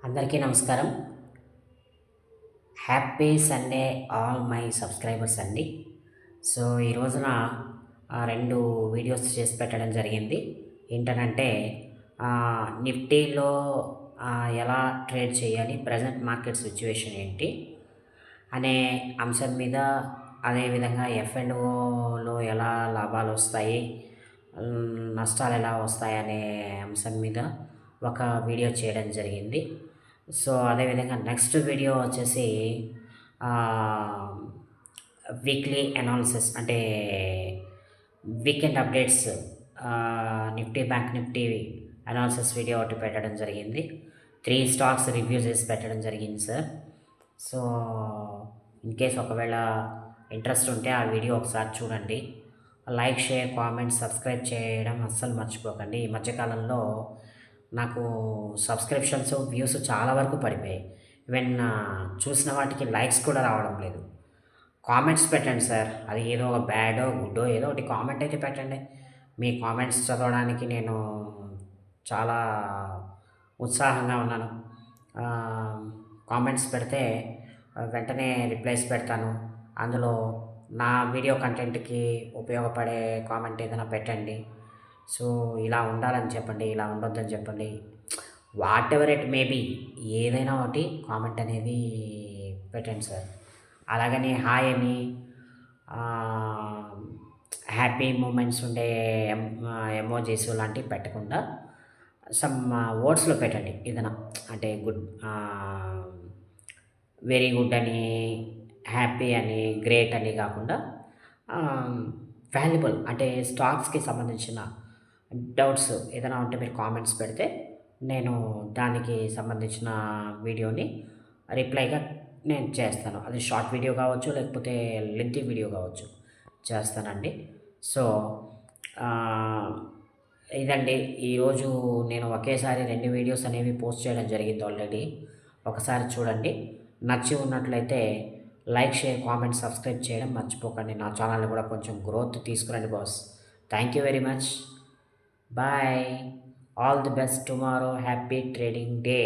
అందరికీ నమస్కారం. Happy Sunday all my subscribers అండి. సో, ఈ రోజున 2 వీడియోస్ చేసి పెట్టడం జరిగింది. ఏంటనంటే నిఫ్టీలో ఎలా ట్రేడ్ చేయాలి, ప్రెజెంట్ మార్కెట్ సిట్యుయేషన్ ఏంటి అనే అంశం మీద, అదేవిధంగా ఎఫ్ అండ్ ఓలో ఎలా లాభాలొస్తాయి, నష్టాలు ఎలా వస్తాయనే అంశం మీద ఒక వీడియో చేయడం జరిగింది. సో, అదేవిధంగా నెక్స్ట్ వీడియో వచ్చేసి వీక్లీ అనాలిసిస్ అంటే weekend updates, Nifty, bank Nifty analysis video ఒకటి పెట్టడం జరిగింది. 3 స్టాక్స్ రివ్యూ చేసి పెట్టడం జరిగింది సార్. సో, ఇన్‌కేస్ ఒకవేళ ఇంట్రెస్ట్ ఉంటే ఆ వీడియో ఒకసారి చూడండి. లైక్, షేర్, కామెంట్, సబ్స్క్రైబ్ చేయడం అస్సలు మర్చిపోకండి. ఈ మధ్యకాలంలో నాకు సబ్స్క్రిప్షన్స్, వ్యూస్ చాలా వరకు పడిపోయాయి. ఈవెన్ చూసిన వాటికి లైక్స్ కూడా రావడం లేదు. కామెంట్స్ పెట్టండి సార్. అది ఏదో ఒక బ్యాడో, గుడ్డో ఏదో ఒకటి కామెంట్ అయితే పెట్టండి. మీ కామెంట్స్ చదవడానికి నేను చాలా ఉత్సాహంగా ఉన్నాను. కామెంట్స్ పెడితే వెంటనే రిప్లైస్ పెడతాను. అందులో నా వీడియో కంటెంట్‌కి ఉపయోగపడే కామెంట్ ఏదైనా పెట్టండి. సో, ఇలా ఉండాలని చెప్పండి, ఇలా ఉండొద్దని చెప్పండి. వాటెవర్ ఇట్ మే బీ, ఏదైనా ఒకటి కామెంట్ అనేది పెట్టండి సార్. అలాగని హాయ్ అని హ్యాపీ మూమెంట్స్ ఉండే ఎమోజీస్ లాంటివి పెట్టకుండా సమ్ వర్డ్స్‌లో పెట్టండి ఏదైనా. అంటే గుడ్, వెరీ గుడ్ అని, హ్యాపీ అని, గ్రేట్ అని కాకుండా వాల్యుబుల్ అంటే స్టాక్స్‌కి సంబంధించిన డౌట్స్ ఏదైనా ఉంటే మీరు కామెంట్స్ పెడితే నేను దానికి సంబంధించిన వీడియోని రిప్లైగా నేను చేస్తాను. అది షార్ట్ వీడియో కావచ్చు, లేకపోతే లెంతీ వీడియో కావచ్చు, చేస్తానండి. సో, ఇదండి ఈరోజు నేను ఒకేసారి 2 వీడియోస్ అనేవి పోస్ట్ చేయడం జరిగింది ఆల్రెడీ. ఒకసారి చూడండి. నచ్చి ఉన్నట్లయితే లైక్, షేర్, కామెంట్, సబ్స్క్రైబ్ చేయడం మర్చిపోకండి. నా ఛానల్‌ని కూడా కొంచెం గ్రోత్ తీసుకురండి boss. Thank you very much. Bye. All the best tomorrow. Happy trading day.